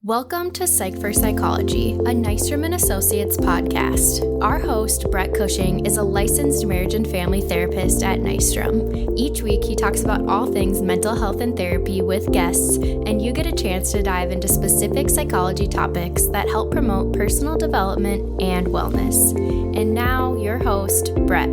Welcome to Psych for Psychology, a Nystrom & Associates podcast. Our host, Brett Cushing, is a licensed marriage and family therapist at Nystrom. Each week, he talks about all things mental health and therapy with guests, and you get a chance to dive into specific psychology topics that help promote personal development and wellness. And now, your host, Brett.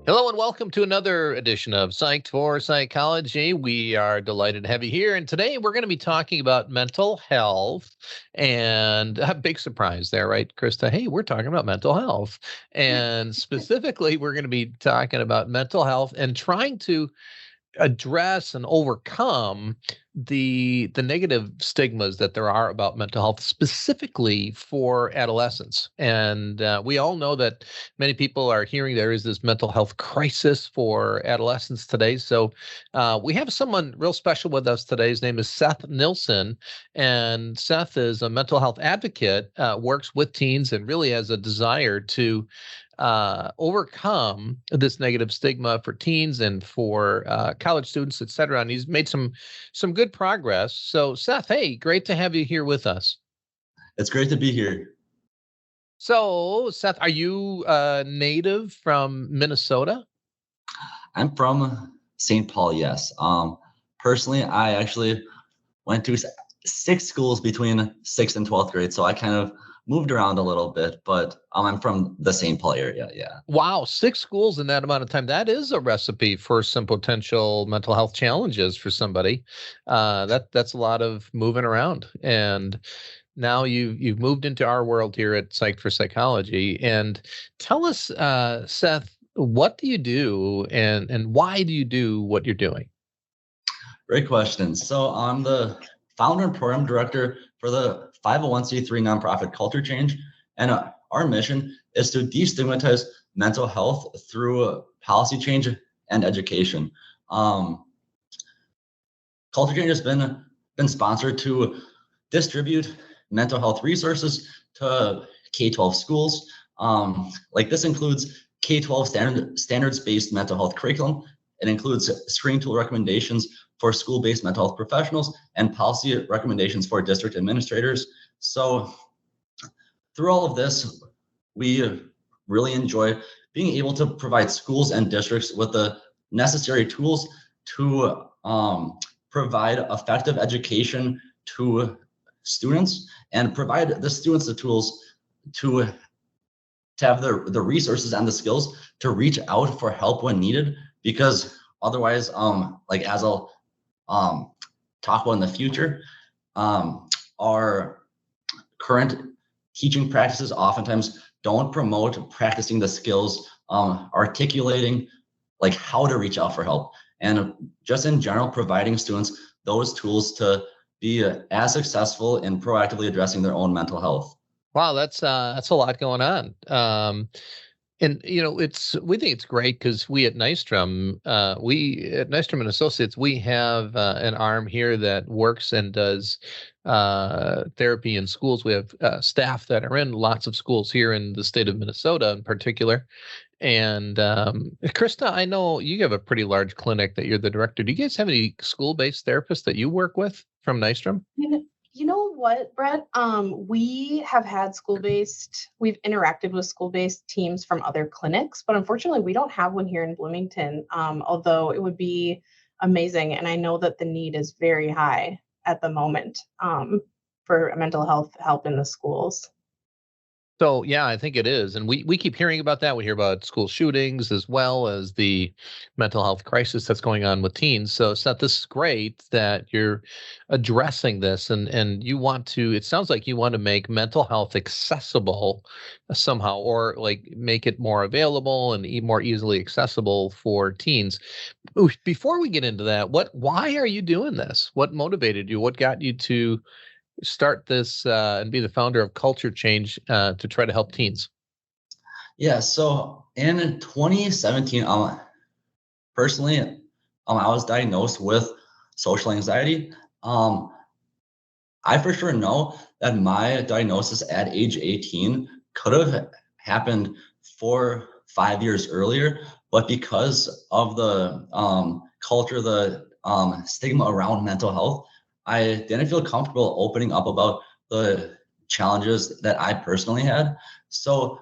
Hello and welcome to another edition of Psych for Psychology. We are delighted to have you here. And today we're going to be talking about mental health, and a big surprise there, right, Krista? Hey, we're talking about mental health. And specifically, we're going to be talking about mental health and trying to address and overcome the negative stigmas that there are about mental health, specifically for adolescents. And we all know that many people are hearing there is this mental health crisis for adolescents today. So we have someone real special with us today. His name is Seth Nilsson, and Seth is a mental health advocate, works with teens, and really has a desire to overcome this negative stigma for teens and for college students, et cetera. And he's made some good progress. So Seth, hey, great to have you here with us. It's great to be here. So Seth, are you native from Minnesota? I'm from St. Paul, yes. Personally, I actually went to 6 schools between 6th and 12th grade, so I kind of moved around a little bit, but I'm from the St. Paul area, yeah. Wow, 6 schools in that amount of time. That is a recipe for some potential mental health challenges for somebody. That's a lot of moving around. And now you've moved into our world here at Psych for Psychology. And tell us, Seth, what do you do and why do you do what you're doing? Great question. So I'm the founder and program director for the 501c3 nonprofit Culture Change, and our mission is to destigmatize mental health through policy change and education. Culture Change has been sponsored to distribute mental health resources to K-12 schools. Like this includes K-12 standards-based mental health curriculum. It includes screening tool recommendations for school-based mental health professionals and policy recommendations for district administrators. So through all of this, we really enjoy being able to provide schools and districts with the necessary tools to provide effective education to students and provide the students the tools to have the resources and the skills to reach out for help when needed, because otherwise, like as I'll talk about in the future, our current teaching practices oftentimes don't promote practicing the skills, articulating like how to reach out for help, and just in general providing students those tools to be as successful in proactively addressing their own mental health. Wow, that's a lot going on. And we think it's great because we at Nystrom & Associates, we have an arm here that works and does therapy in schools. We have staff that are in lots of schools here in the state of Minnesota in particular. And Krista, I know you have a pretty large clinic that you're the director. Do you guys have any school-based therapists that you work with from Nystrom? You know what, Brett? We have had we've interacted with school-based teams from other clinics, but unfortunately we don't have one here in Bloomington, although it would be amazing. And I know that the need is very high at the moment for mental health help in the schools. So, yeah, I think it is. And we keep hearing about that. We hear about school shootings as well as the mental health crisis that's going on with teens. So, Seth, this is great that you're addressing this and it sounds like you want to make mental health accessible somehow, or like make it more available and more easily accessible for teens. Before we get into that, why are you doing this? What motivated you? What got you to start this and be the founder of Culture Change to try to help teens? Yeah, so in 2017, personally, I was diagnosed with social anxiety. I for sure know that my diagnosis at age 18 could have happened 4-5 years earlier, but because of the culture, the stigma around mental health, I didn't feel comfortable opening up about the challenges that I personally had. So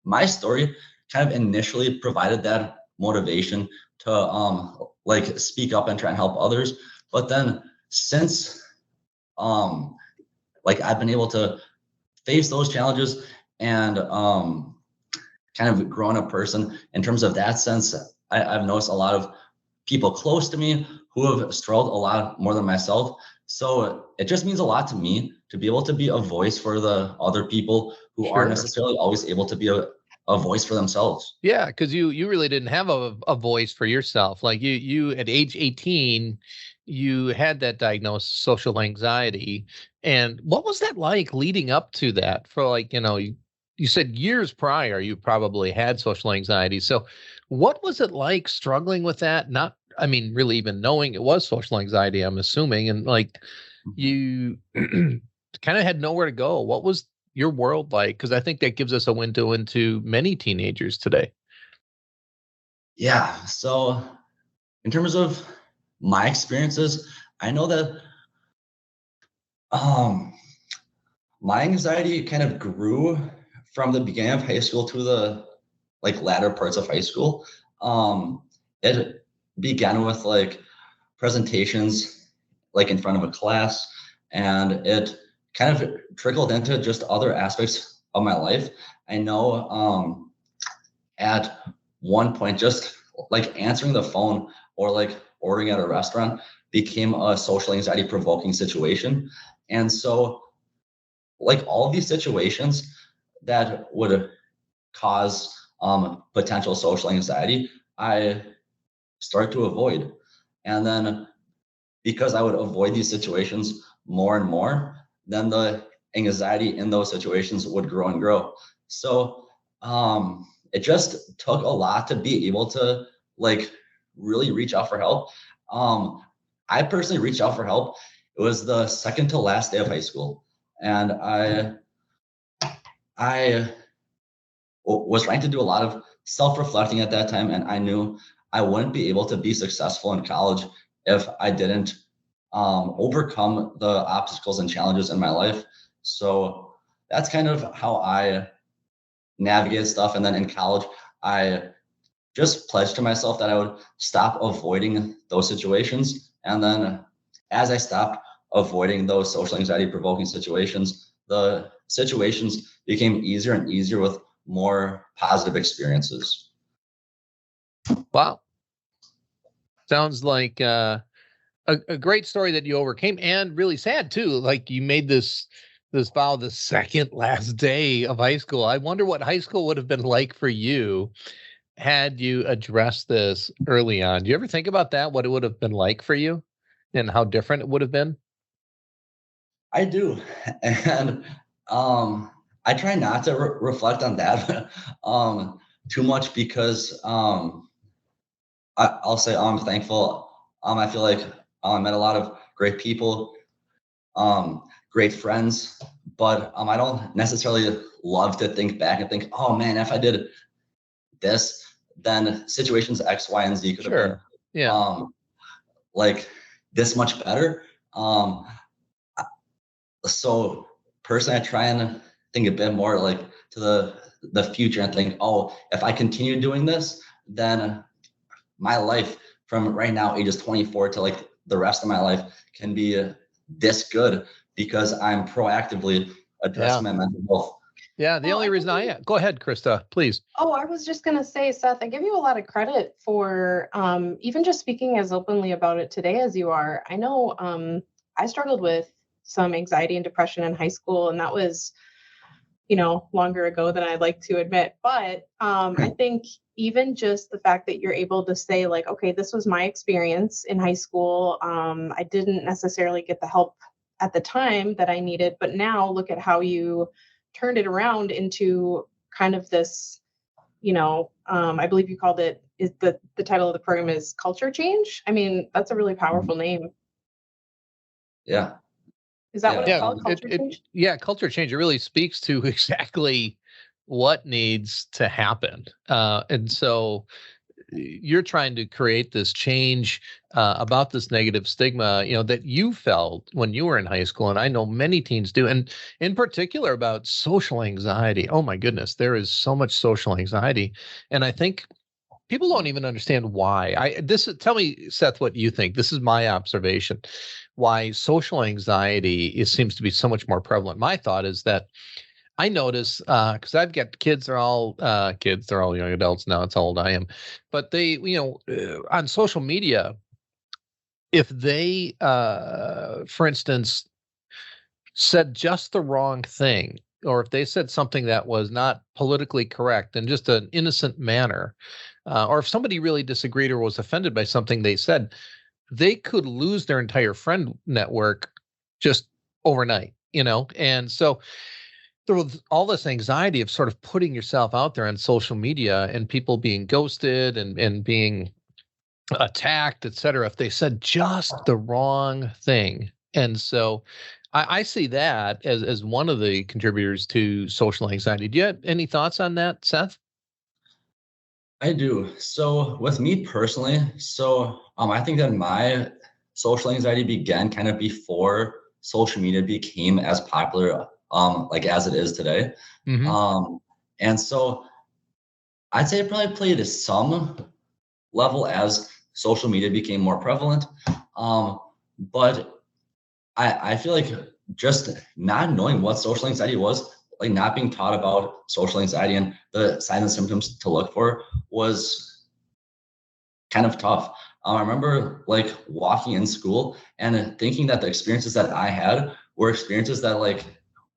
my story kind of initially provided that motivation to like speak up and try and help others. But then since like I've been able to face those challenges and kind of grown a person in terms of that sense, I've noticed a lot of people close to me who have struggled a lot more than myself. So it just means a lot to me to be able to be a voice for the other people who aren't necessarily always able to be a voice for themselves. Yeah, because you really didn't have a voice for yourself. Like you at age 18, you had that diagnosis, social anxiety. And what was that like leading up to that? For like, you said years prior you probably had social anxiety. So what was it like struggling with that? Not, I mean, really even knowing it was social anxiety, I'm assuming, and like you kind of had nowhere to go. What was your world like? Because I think that gives us a window into many teenagers today. Yeah. So in terms of my experiences, I know that my anxiety kind of grew from the beginning of high school to the like latter parts of high school. It began with like presentations like in front of a class, and it kind of trickled into just other aspects of my life. I know at one point, just like answering the phone or like ordering at a restaurant became a social anxiety provoking situation. And so like all of these situations that would cause potential social anxiety, I started to avoid. And then because I would avoid these situations more and more, then the anxiety in those situations would grow and grow. So it just took a lot to be able to like really reach out for help. I personally reached out for help. It was the second to last day of high school, and I was trying to do a lot of self-reflecting at that time, and I knew I wouldn't be able to be successful in college if I didn't overcome the obstacles and challenges in my life. So that's kind of how I navigated stuff. And then in college, I just pledged to myself that I would stop avoiding those situations. And then as I stopped avoiding those social anxiety provoking situations, the situations became easier and easier with more positive experiences. Wow. Sounds like a great story that you overcame, and really sad too. Like you made this vow the second last day of high school. I wonder what high school would have been like for you had you addressed this early on. Do you ever think about that? What it would have been like for you and how different it would have been? I do. And I try not to reflect on that too much because I'll say I'm thankful. I feel like I met a lot of great people, great friends, but I don't necessarily love to think back and think, oh man, if I did this, then situations X, Y, and Z could have been like this much better. So personally, I try and think a bit more like to the future and think, oh, if I continue doing this, then my life from right now, ages 24 to like the rest of my life can be this good because I'm proactively addressing my mental health. Yeah, the only reason go ahead, Krista, please. Oh, I was just going to say, Seth, I give you a lot of credit for even just speaking as openly about it today as you are. I know I struggled with some anxiety and depression in high school, and that was, longer ago than I'd like to admit. But I think even just the fact that you're able to say like, okay, this was my experience in high school. I didn't necessarily get the help at the time that I needed, but now look at how you turned it around into kind of this, I believe you called it, is the title of the program is Culture Change. I mean, that's a really powerful name. Yeah. Is that what it's called? Culture Change? Yeah, Culture Change. It really speaks to exactly what needs to happen. And so you're trying to create this change about this negative stigma, that you felt when you were in high school, and I know many teens do, and in particular about social anxiety. Oh my goodness, there is so much social anxiety, and I think people don't even understand why. Tell me, Seth, what you think. This is my observation. Why social anxiety seems to be so much more prevalent. My thought is that I notice, because I've got kids, they're all young adults now. It's how old I am, but they, on social media, if they, for instance, said just the wrong thing, or if they said something that was not politically correct in just an innocent manner, or if somebody really disagreed or was offended by something they said, they could lose their entire friend network just overnight, and so there was all this anxiety of sort of putting yourself out there on social media and people being ghosted and being attacked, et cetera, if they said just the wrong thing. And so I see that as one of the contributors to social anxiety. Do you have any thoughts on that, Seth? I do. So with me personally, I think that my social anxiety began kind of before social media became as popular like as it is today. Mm-hmm. And so I'd say it probably played at some level as social media became more prevalent. But I feel like just not knowing what social anxiety was, like not being taught about social anxiety and the signs and symptoms to look for was kind of tough. I remember like walking in school and thinking that the experiences that I had were experiences that like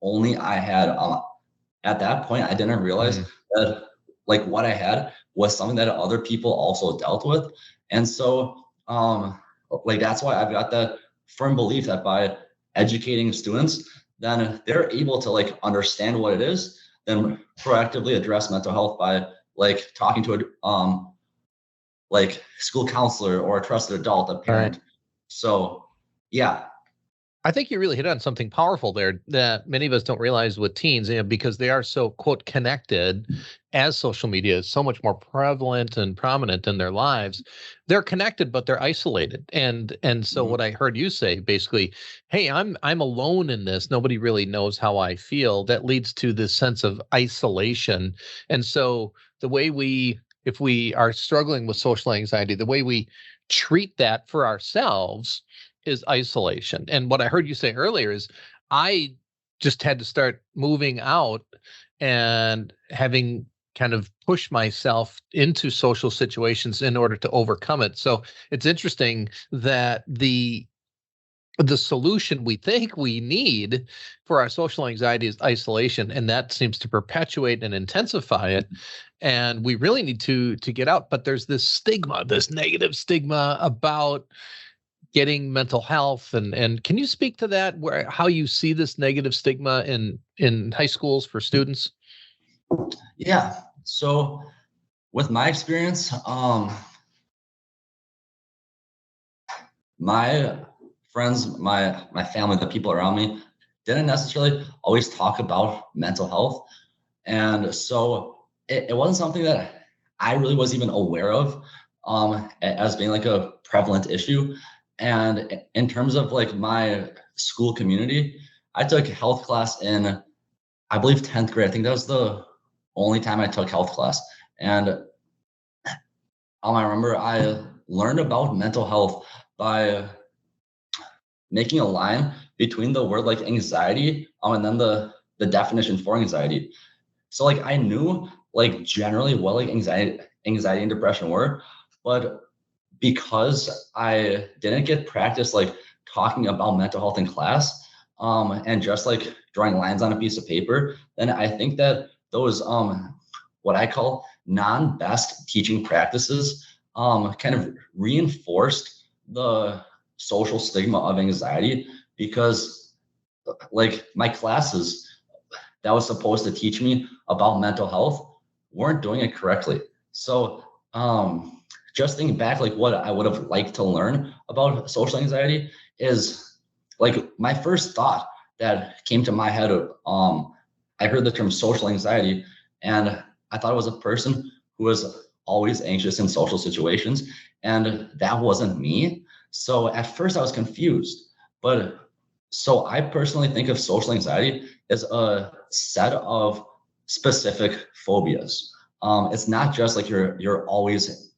only I had. At that point, I didn't realize that like what I had was something that other people also dealt with. And so like that's why I've got that firm belief that by educating students, then they're able to like understand what it is, then proactively address mental health by like talking to a like school counselor or a trusted adult, a parent. Right. So yeah. I think you really hit on something powerful there that many of us don't realize with teens, because they are so, quote, connected as social media is so much more prevalent and prominent in their lives. They're connected, but they're isolated. And so what I heard you say, basically, hey, I'm alone in this. Nobody really knows how I feel. That leads to this sense of isolation. And so the way if we are struggling with social anxiety, the way we treat that for ourselves is isolation. And what I heard you say earlier is I just had to start moving out and having kind of pushed myself into social situations in order to overcome it. So it's interesting that the solution we think we need for our social anxiety is isolation, and that seems to perpetuate and intensify it. And we really need to get out. But there's this stigma, this negative stigma about getting mental health, and can you speak to that, how you see this negative stigma in high schools for students? Yeah. So with my experience, my friends, my family, the people around me didn't necessarily always talk about mental health. And so it wasn't something that I really was even aware of as being like a prevalent issue. And in terms of like my school community, I took health class in, I believe, 10th grade. I think that was the only time I took health class. And I remember I learned about mental health by making a line between the word like anxiety and then the definition for anxiety. So like I knew like generally what like anxiety and depression were, but because I didn't get practice like talking about mental health in class and just like drawing lines on a piece of paper, then I think that those what I call non-best teaching practices kind of reinforced the social stigma of anxiety, because like my classes that was supposed to teach me about mental health weren't doing it correctly. So just thinking back, like what I would have liked to learn about social anxiety is like my first thought that came to my head. I heard the term social anxiety and I thought it was a person who was always anxious in social situations, and that wasn't me. So at first I was confused, but so I personally think of social anxiety as a set of specific phobias. It's not just like you're always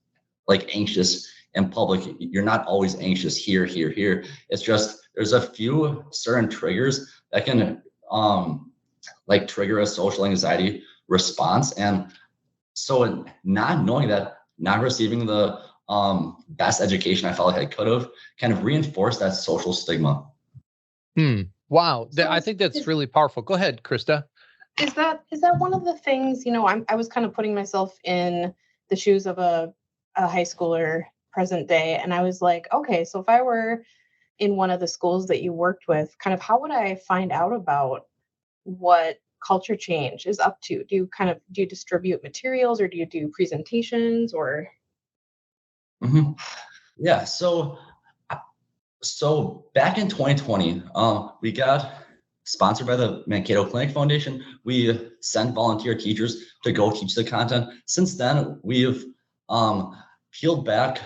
like anxious in public. You're not always anxious here. It's just there's a few certain triggers that can like trigger a social anxiety response. And so not knowing that, not receiving the best education I felt like I could have, kind of reinforced that social stigma. Wow. So I think that's really powerful. Go ahead, Krista. Is that one of the things, I was kind of putting myself in the shoes of a high schooler present day, and I was like, okay, so if I were in one of the schools that you worked with, kind of how would I find out about what culture change is up to? Do you distribute materials, or do you do presentations, or? Mm-hmm. Yeah. So back in 2020, we got sponsored by the Mankato Clinic Foundation. We sent volunteer teachers to go teach the content. Since then, we've peeled back,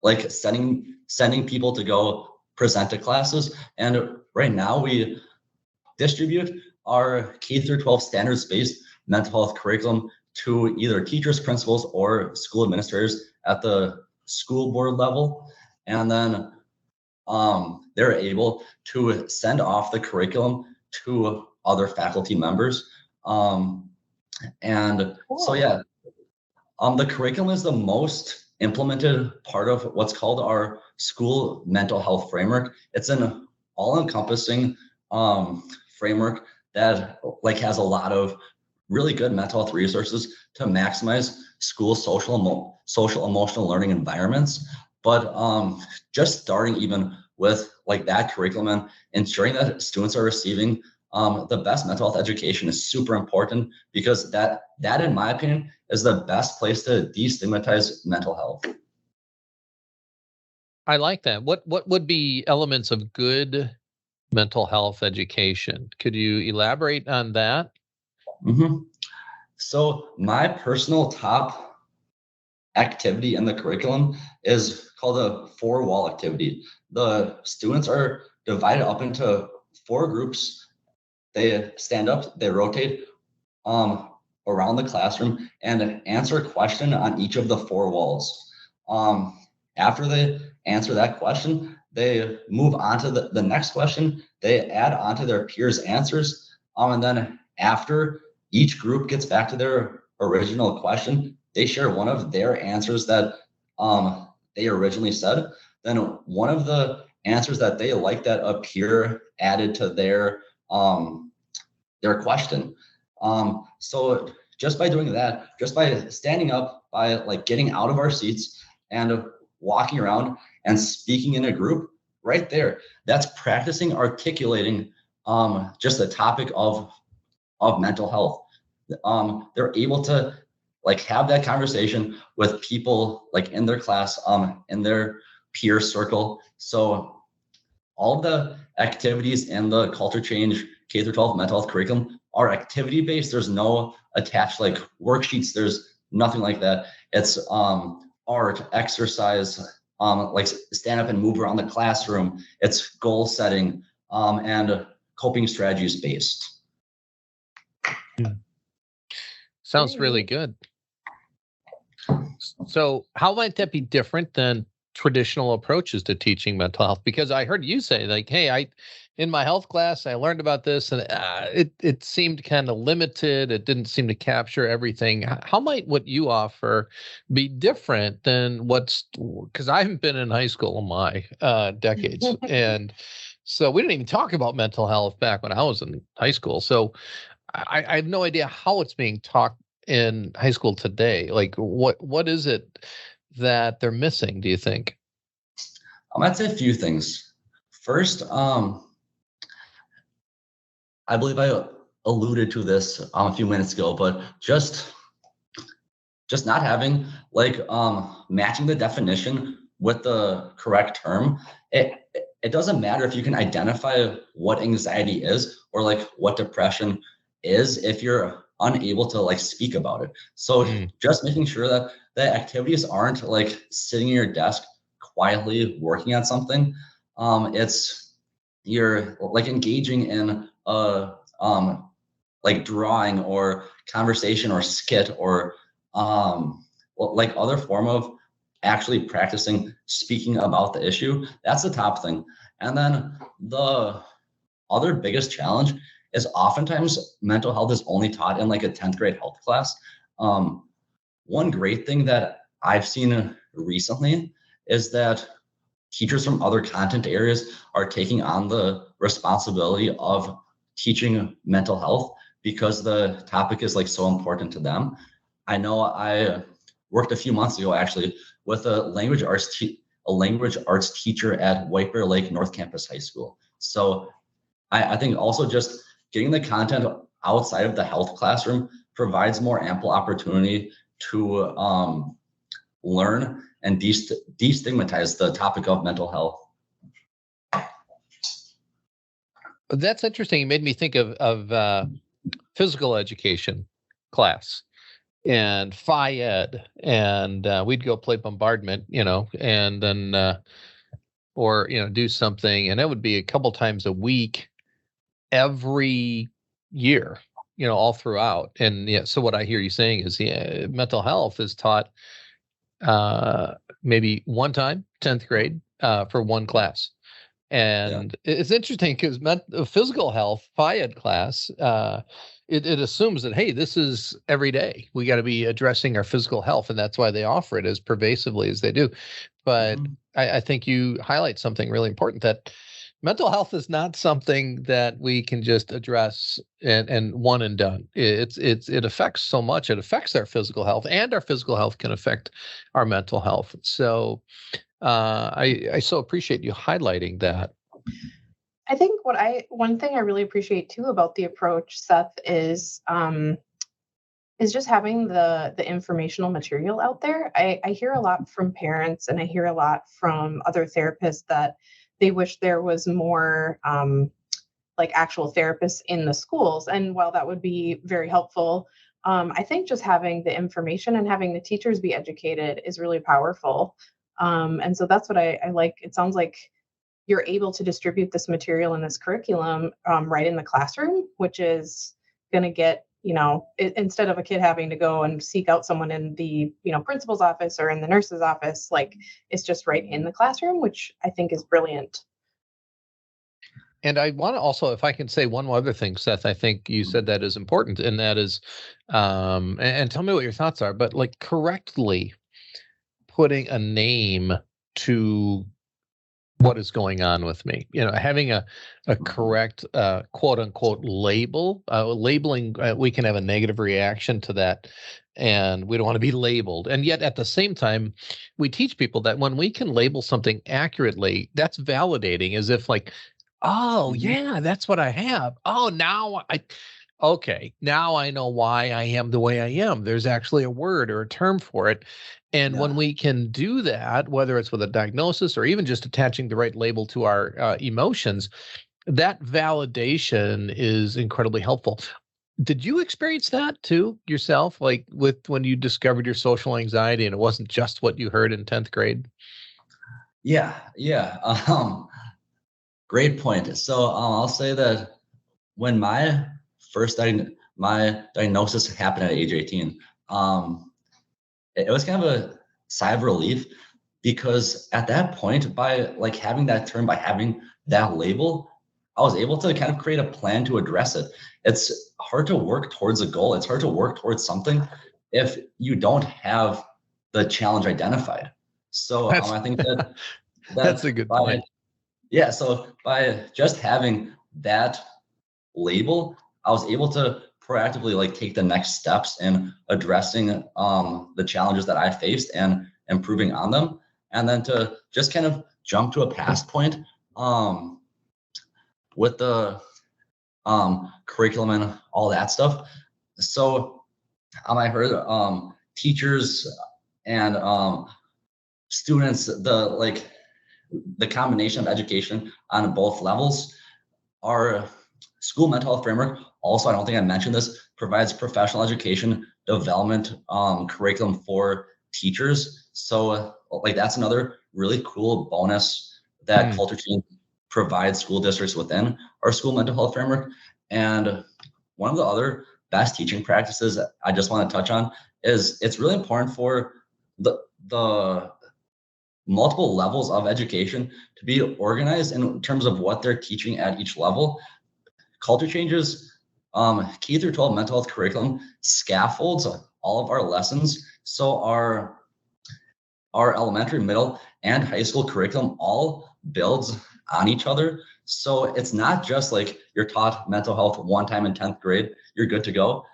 like sending people to go present to classes. And right now we distribute our K through 12 standards-based mental health curriculum to either teachers, principals, or school administrators at the school board level. And then they're able to send off the curriculum to other faculty members. And Cool. So yeah, the curriculum is the most implemented part of what's called our school mental health framework. It's an all-encompassing framework that like has a lot of really good mental health resources to maximize school social emotional learning environments. But just starting even with like that curriculum and ensuring that students are receiving the best mental health education is super important, because that in my opinion is the best place to destigmatize mental health. I like that. What would be elements of good mental health education? Could you elaborate on that? Mm-hmm. So my personal top activity in the curriculum is called a 4-wall activity. The students are divided up into 4 groups. They stand up, they rotate around the classroom and answer a question on each of the 4 walls. After they answer that question, they move on to the next question. They add on to their peers' answers. And then after each group gets back to their original question, they share one of their answers that they originally said. Then one of the answers that they like that a peer added to their question. So just by doing that, just by standing up, by like getting out of our seats and walking around and speaking in a group, right there, that's practicing articulating just the topic of mental health. They're able to like have that conversation with people like in their class, in their peer circle. So all of the activities in the culture change K through 12 mental health curriculum are activity based. There's no attached like worksheets. There's nothing like that. It's art, exercise, like stand up and move around the classroom. It's goal setting and coping strategies based. Sounds really good. So how might that be different than traditional approaches to teaching mental health? Because I heard you say like, hey, in my health class, I learned about this and it seemed kind of limited. It didn't seem to capture everything. How might what you offer be different than because I haven't been in high school in my decades. And so we didn't even talk about mental health back when I was in high school. So I have no idea how it's being taught in high school today. Like what is it that they're missing, do you think? I'd say a few things. First, I believe I alluded to this a few minutes ago, but just not having like matching the definition with the correct term. It doesn't matter if you can identify what anxiety is or like what depression is if you're unable to like speak about it. So just making sure that the activities aren't like sitting at your desk quietly working on something. It's you're like engaging in a like drawing or conversation or skit or like other form of actually practicing speaking about the issue. That's the top thing. And then the other biggest challenge is oftentimes mental health is only taught in like a 10th grade health class. One great thing that I've seen recently is that teachers from other content areas are taking on the responsibility of teaching mental health because the topic is like so important to them. I know I worked a few months ago actually with a language arts teacher at White Bear Lake North Campus High School. So I think also just getting the content outside of the health classroom provides more ample opportunity to learn and destigmatize the topic of mental health. That's interesting. It made me think of physical education class and Phi Ed, and we'd go play bombardment, and then or do something, and that would be a couple times a week, every year, all throughout. And so what I hear you saying is, mental health is taught maybe one time, 10th grade, for one class. And it's interesting because physical health, Phi Ed class, it assumes that, hey, this is every day. We got to be addressing our physical health, and that's why they offer it as pervasively as they do. But I think you highlight something really important, that mental health is not something that we can just address and one and done. It affects so much. It affects our physical health, and our physical health can affect our mental health. So I so appreciate you highlighting that. I think one thing I really appreciate too about the approach, Seth, is just having the informational material out there. I hear a lot from parents, and I hear a lot from other therapists that they wish there was more like actual therapists in the schools. And while that would be very helpful, I think just having the information and having the teachers be educated is really powerful. And so that's what I like. It sounds like you're able to distribute this material and this curriculum right in the classroom, which is going to get, instead of a kid having to go and seek out someone in the, principal's office or in the nurse's office, like it's just right in the classroom, which I think is brilliant. And I want to also, if I can say one other thing, Seth, I think you said that is important, and that is, and tell me what your thoughts are, but like correctly putting a name to what is going on with me, having a correct quote unquote label, labeling, we can have a negative reaction to that, and we don't want to be labeled. And yet at the same time, we teach people that when we can label something accurately, that's validating, as if like, oh yeah, that's what I have. Oh, now I know why I am the way I am. There's actually a word or a term for it. And when we can do that, whether it's with a diagnosis or even just attaching the right label to our emotions, that validation is incredibly helpful. Did you experience that too yourself, like when you discovered your social anxiety and it wasn't just what you heard in 10th grade? Yeah. Great point. So I'll say that when my diagnosis happened at age 18, it was kind of a sigh of relief, because at that point, by like having that term, by having that label, I was able to kind of create a plan to address it. It's hard to work towards a goal. It's hard to work towards something if you don't have the challenge identified. So I think that's a good point. Yeah. So by just having that label, I was able to proactively like take the next steps in addressing the challenges that I faced and improving on them. And then to just kind of jump to a past point with the curriculum and all that stuff. So I heard teachers and students, the combination of education on both levels. Our school mental health framework also, I don't think I mentioned this, provides professional education development curriculum for teachers. So like that's another really cool bonus that Culture Change provides school districts within our school mental health framework. And one of the other best teaching practices I just want to touch on is it's really important for the multiple levels of education to be organized in terms of what they're teaching at each level. Culture Change's K through 12 mental health curriculum scaffolds all of our lessons. So our elementary, middle, and high school curriculum all builds on each other. So it's not just like you're taught mental health one time in 10th grade, you're good to go.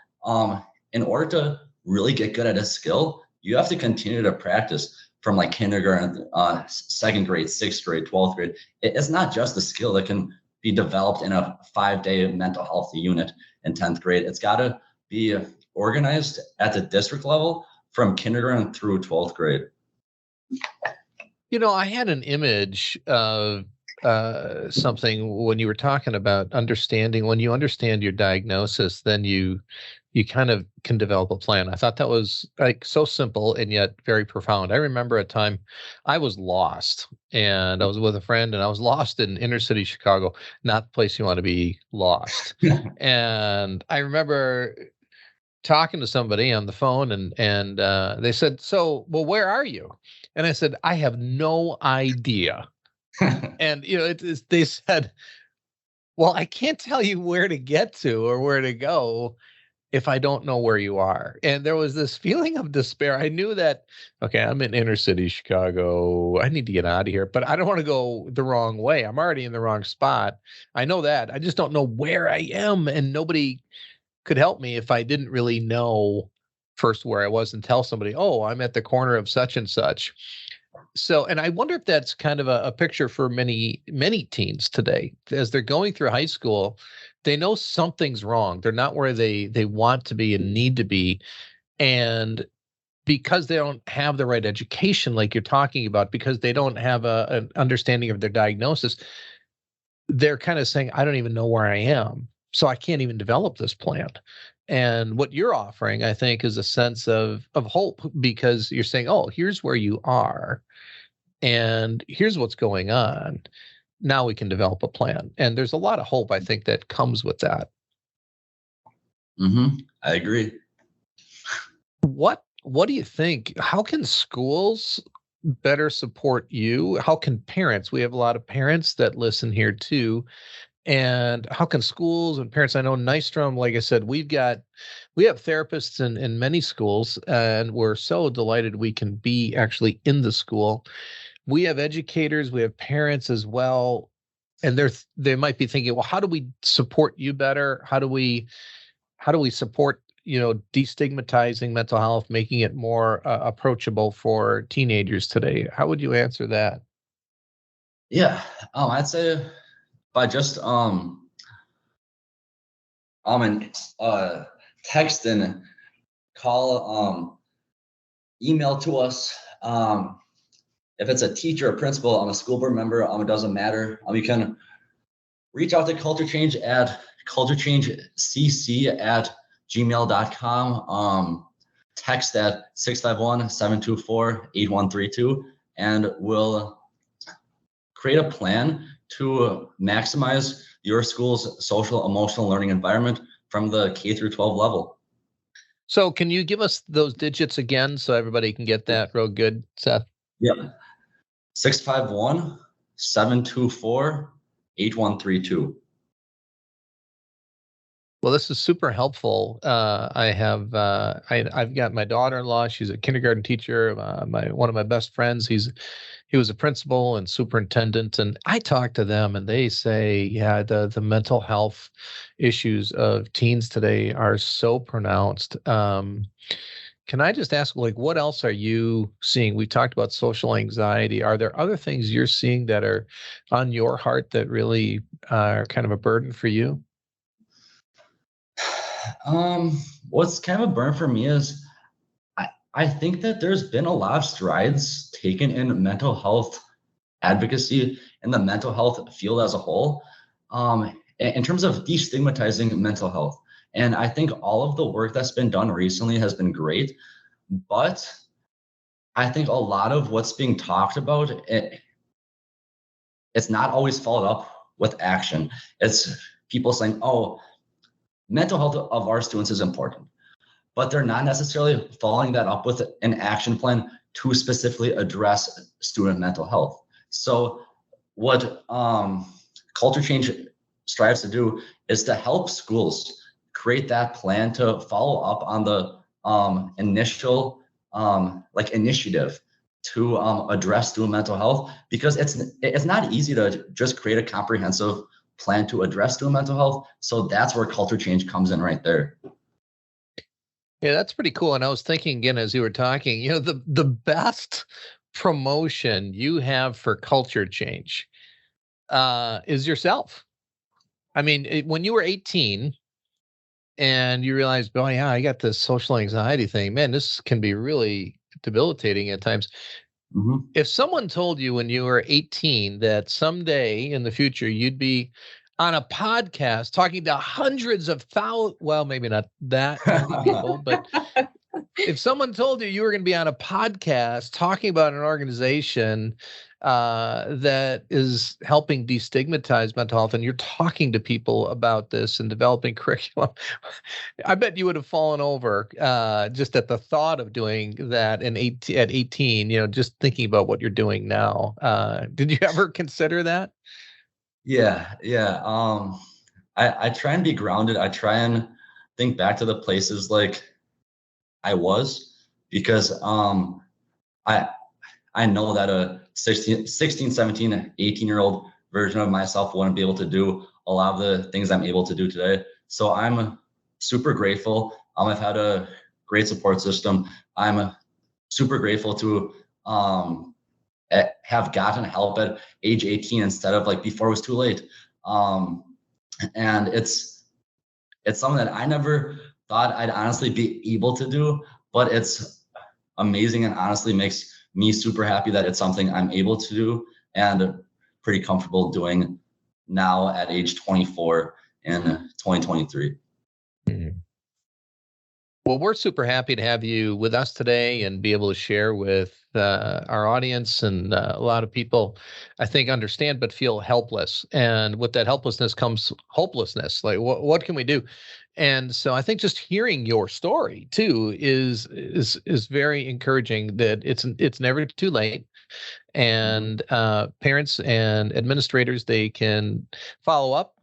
In order to really get good at a skill, you have to continue to practice from like kindergarten, 2nd grade, 6th grade, 12th grade. It's not just a skill that can be developed in a 5-day mental health unit in 10th grade. It's got to be organized at the district level from kindergarten through 12th grade. You know, I had an image of something when you were talking about understanding. When you understand your diagnosis, then you kind of can develop a plan. I thought that was like so simple and yet very profound. I remember a time I was lost and I was with a friend and I was lost in inner city Chicago, not the place you want to be lost. And I remember talking to somebody on the phone and they said, "So, well, where are you?" And I said, "I have no idea." And, you know, they said, "Well, I can't tell you where to get to or where to go if I don't know where you are." And there was this feeling of despair. I knew that, okay, I'm in inner city Chicago. I need to get out of here, but I don't want to go the wrong way. I'm already in the wrong spot. I know that. I just don't know where I am. And nobody could help me if I didn't really know first where I was and tell somebody, "Oh, I'm at the corner of such and such." So, and I wonder if that's kind of a picture for many, many teens today. As they're going through high school, they know something's wrong. They're not where they want to be and need to be. And because they don't have the right education, like you're talking about, because they don't have an understanding of their diagnosis, they're kind of saying, "I don't even know where I am, so I can't even develop this plan." And what you're offering, I think, is a sense of hope, because you're saying, "Oh, here's where you are, and here's what's going on. Now we can develop a plan." And there's a lot of hope, I think, that comes with that. I agree. What do you think? How can schools better support you? How can parents? We have a lot of parents that listen here too. And how can schools and parents? I know Nystrom, like I said, we have therapists in many schools, and we're so delighted we can be actually in the school. We have educators, we have parents as well, and they might be thinking, well, how do we support you better? How do we support, destigmatizing mental health, making it more approachable for teenagers today? How would you answer that? Yeah, I'd say by just text and call, email to us. If it's a teacher, a principal, a school board member, it doesn't matter. You can reach out to Culture Change at culturechange@gmail.com. Text at 651-724-8132, and we'll create a plan to maximize your school's social emotional learning environment from the K through 12 level. So can you give us those digits again so everybody can get that real good, Seth? Yep. 651-724-8132. Well, this is super helpful. I've got my daughter-in-law. She's a kindergarten teacher. One of my best friends. He was a principal and superintendent, and I talk to them, and they say, yeah, the mental health issues of teens today are so pronounced. Can I just ask, like, what else are you seeing? We talked about social anxiety. Are there other things you're seeing that are on your heart that really are kind of a burden for you? What's kind of a burn for me is I think that there's been a lot of strides taken in mental health advocacy in the mental health field as a whole, in terms of destigmatizing mental health. And I think all of the work that's been done recently has been great, but I think a lot of what's being talked about, it's not always followed up with action. It's people saying, oh, mental health of our students is important, but they're not necessarily following that up with an action plan to specifically address student mental health. So what culture change strives to do is to help schools create that plan to follow up on the initial initiative to address student mental health, because it's not easy to just create a comprehensive plan to address student mental health. So that's where culture change comes in right there. Yeah, that's pretty cool. And I was thinking again, as you were talking, the best promotion you have for culture change is yourself. I mean, when you were 18 and you realized, oh yeah, I got this social anxiety thing, man, this can be really debilitating at times. Mm-hmm. If someone told you when you were 18 that someday in the future you'd be on a podcast talking to hundreds of thousands, well, maybe not that many people, but if someone told you were going to be on a podcast talking about an organization that is helping destigmatize mental health, and you're talking to people about this and developing curriculum, I bet you would have fallen over just at the thought of doing that at 18, just thinking about what you're doing now. Did you ever consider that? Yeah. I try and be grounded. I try and think back to the places like I was, because I know that a 16, 17, 18-year-old version of myself wouldn't be able to do a lot of the things I'm able to do today. So I'm super grateful. I've had a great support system. I'm super grateful to have gotten help at age 18 instead of before it was too late. And it's something that I never thought I'd honestly be able to do, but it's amazing and honestly makes me super happy that it's something I'm able to do and pretty comfortable doing now at age 24 in 2023. Mm-hmm. Well, we're super happy to have you with us today and be able to share with our audience, and a lot of people, I think, understand but feel helpless. And with that helplessness comes hopelessness. Like, what can we do? And so I think just hearing your story too is very encouraging, that it's never too late. And parents and administrators, they can follow up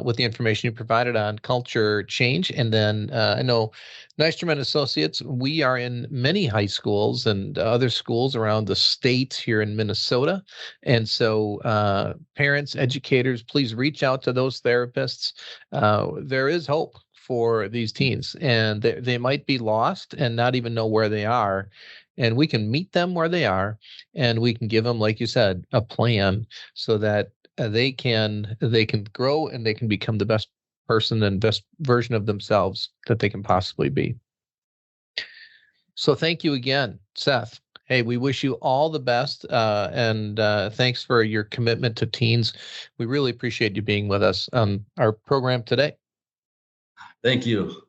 with the information you provided on culture change. And then I know Nystrom and Associates, we are in many high schools and other schools around the state here in Minnesota. And so parents, educators, please reach out to those therapists. There is hope for these teens, and they might be lost and not even know where they are. And we can meet them where they are, and we can give them, like you said, a plan so that they can grow and they can become the best person and best version of themselves that they can possibly be. So thank you again, Seth. Hey, we wish you all the best, and thanks for your commitment to teens. We really appreciate you being with us on our program today. Thank you.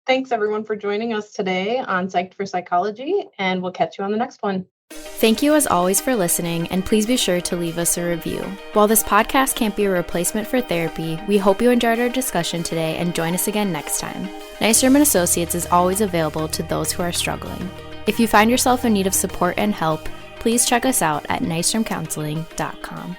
Thanks, everyone, for joining us today on Psyched for Psychology, and we'll catch you on the next one. Thank you as always for listening, and please be sure to leave us a review. While this podcast can't be a replacement for therapy, we hope you enjoyed our discussion today and join us again next time. Nystrom and Associates is always available to those who are struggling. If you find yourself in need of support and help, please check us out at nystromcounseling.com.